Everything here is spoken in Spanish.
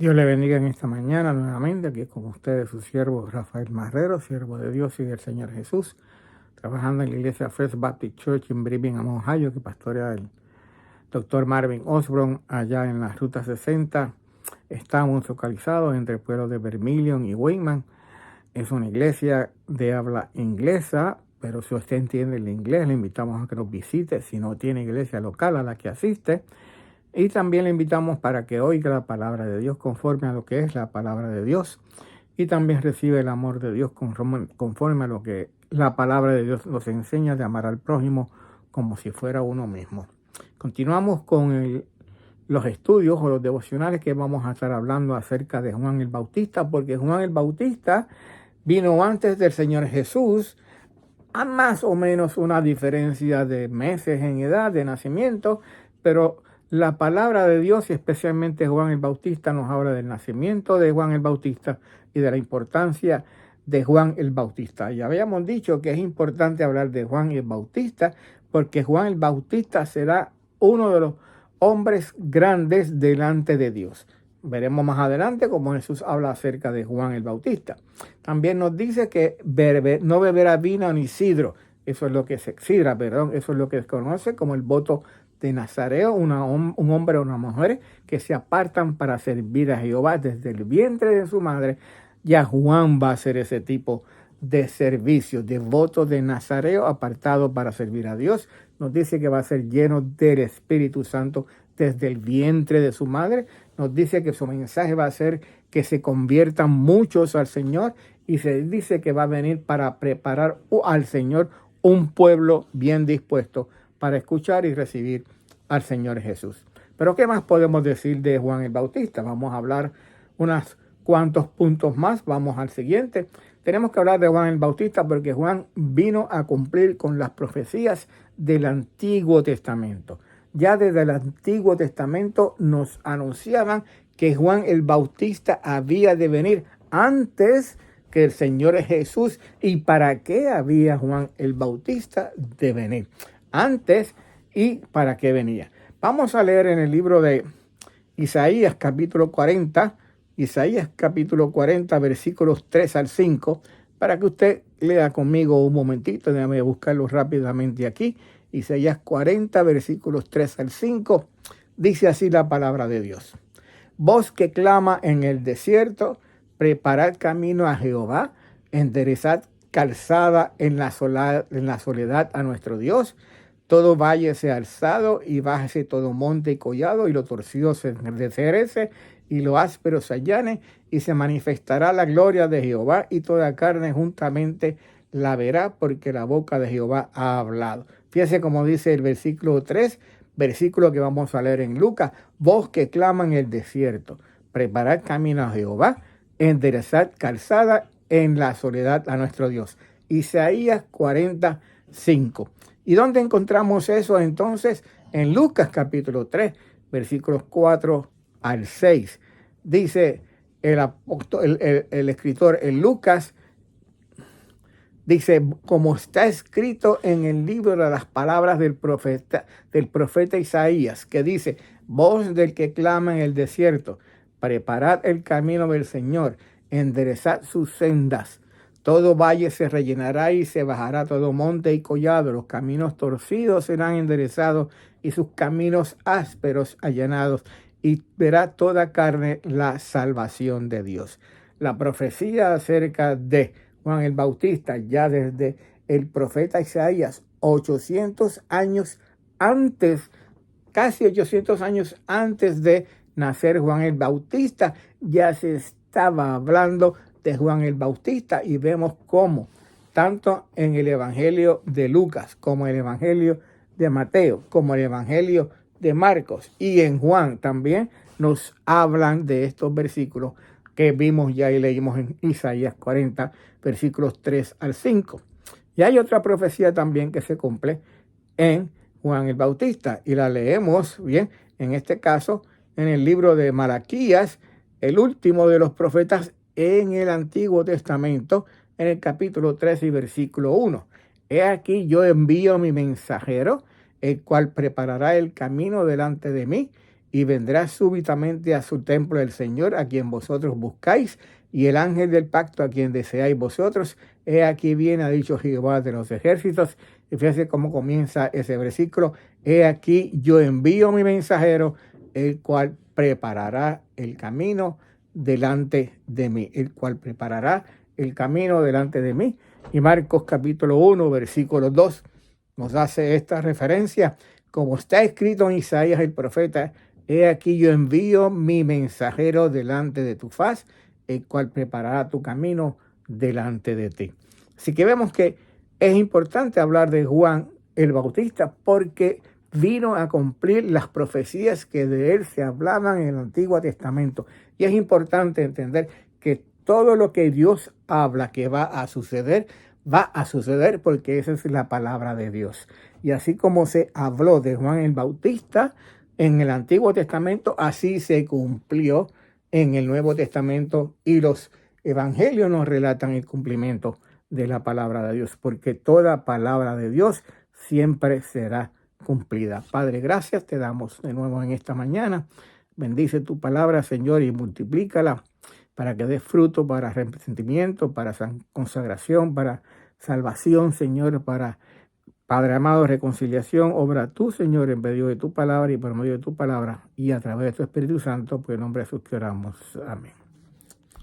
Dios le bendiga en esta mañana nuevamente, aquí con ustedes su siervo Rafael Marrero, siervo de Dios y del Señor Jesús, trabajando en la iglesia First Baptist Church en Birmingham, Ohio, que pastorea el doctor Marvin Osborne allá en la Ruta 60. Estamos localizados entre el pueblo de Vermilion y Wayman. Es una iglesia de habla inglesa, pero si usted entiende el inglés, le invitamos a que nos visite. Si no tiene iglesia local a la que asiste, y también le invitamos para que oiga la palabra de Dios conforme a lo que es la palabra de Dios. Y también recibe el amor de Dios conforme a lo que la palabra de Dios nos enseña de amar al prójimo como si fuera uno mismo. Continuamos con los estudios o los devocionales que vamos a estar hablando acerca de Juan el Bautista, porque Juan el Bautista vino antes del Señor Jesús, a más o menos una diferencia de meses en edad de nacimiento, pero la palabra de Dios, y especialmente Juan el Bautista, nos habla del nacimiento de Juan el Bautista y de la importancia de Juan el Bautista. Ya habíamos dicho que es importante hablar de Juan el Bautista porque Juan el Bautista será uno de los hombres grandes delante de Dios. Veremos más adelante cómo Jesús habla acerca de Juan el Bautista. También nos dice que no beberá vino ni sidro. Eso es lo que se sidra, perdón. Eso es lo que se conoce como el voto de Nazareo, un hombre o una mujer que se apartan para servir a Jehová desde el vientre de su madre. Ya Juan va a hacer ese tipo de servicio, de voto de Nazareo, apartado para servir a Dios. Nos dice que va a ser lleno del Espíritu Santo desde el vientre de su madre. Nos dice que su mensaje va a ser que se conviertan muchos al Señor, y se dice que va a venir para preparar al Señor un pueblo bien dispuesto para escuchar y recibir al Señor Jesús. Pero ¿qué más podemos decir de Juan el Bautista? Vamos a hablar unos cuantos puntos más. Vamos al siguiente. Tenemos que hablar de Juan el Bautista porque Juan vino a cumplir con las profecías del Antiguo Testamento. Ya desde el Antiguo Testamento nos anunciaban que Juan el Bautista había de venir antes que el Señor Jesús. ¿Y para qué había Juan el Bautista de venir antes y para qué venía? Vamos a leer en el libro de Isaías capítulo 40, versículos 3 al 5, para que usted lea conmigo un momentito. Déjame buscarlo rápidamente aquí. Isaías 40, versículos 3 al 5, dice así la palabra de Dios. Voz que clama en el desierto, preparad camino a Jehová, enderezad calzada en la soledad a nuestro Dios. Todo valle sea alzado y bájese todo monte y collado, y lo torcido se enderece y lo áspero se allane, y se manifestará la gloria de Jehová, y toda carne juntamente la verá, porque la boca de Jehová ha hablado. Fíjese como dice el versículo 3, versículo que vamos a leer en Lucas. Voz que clama en el desierto, preparad camino a Jehová, enderezad calzada en la soledad a nuestro Dios. Isaías 45. ¿Y dónde encontramos eso entonces? En Lucas capítulo 3, versículos 4 al 6. Dice el escritor en Lucas, dice, como está escrito en el libro de las palabras del profeta Isaías, que dice, voz del que clama en el desierto, preparad el camino del Señor, enderezad sus sendas. Todo valle se rellenará y se bajará todo monte y collado. Los caminos torcidos serán enderezados y sus caminos ásperos allanados, y verá toda carne la salvación de Dios. La profecía acerca de Juan el Bautista, ya desde el profeta Isaías, 800 años antes, casi 800 años antes de nacer Juan el Bautista, ya se estaba hablando de Juan el Bautista, y vemos cómo tanto en el Evangelio de Lucas como el Evangelio de Mateo, como el Evangelio de Marcos y en Juan también nos hablan de estos versículos que vimos ya y leímos en Isaías 40, versículos 3 al 5. Y hay otra profecía también que se cumple en Juan el Bautista, y la leemos bien, en este caso, en el libro de Malaquías, el último de los profetas en el Antiguo Testamento, en el capítulo 3 y versículo 1. He aquí yo envío mi mensajero, el cual preparará el camino delante de mí, y vendrá súbitamente a su templo el Señor, a quien vosotros buscáis, y el ángel del pacto, a quien deseáis vosotros. He aquí viene, ha dicho Jehová de los ejércitos. Y fíjense cómo comienza ese versículo. He aquí yo envío mi mensajero, el cual preparará el camino delante de mí. El cual preparará el camino delante de mí. Y Marcos capítulo 1, versículo 2, nos hace esta referencia. Como está escrito en Isaías el profeta, he aquí yo envío mi mensajero delante de tu faz, el cual preparará tu camino delante de ti. Así que vemos que es importante hablar de Juan el Bautista porque vino a cumplir las profecías que de él se hablaban en el Antiguo Testamento. Y es importante entender que todo lo que Dios habla que va a suceder porque esa es la palabra de Dios. Y así como se habló de Juan el Bautista en el Antiguo Testamento, así se cumplió en el Nuevo Testamento, y los evangelios nos relatan el cumplimiento de la palabra de Dios, porque toda palabra de Dios siempre será cumplida. Padre, gracias te damos de nuevo en esta mañana. Bendice tu palabra, Señor, y multiplícala para que dé fruto para arrepentimiento, para consagración, para salvación, Señor, para, Padre amado, reconciliación. Obra tú, Señor, en medio de tu palabra y por medio de tu palabra y a través de tu Espíritu Santo, por el nombre de Jesús que oramos. Amén.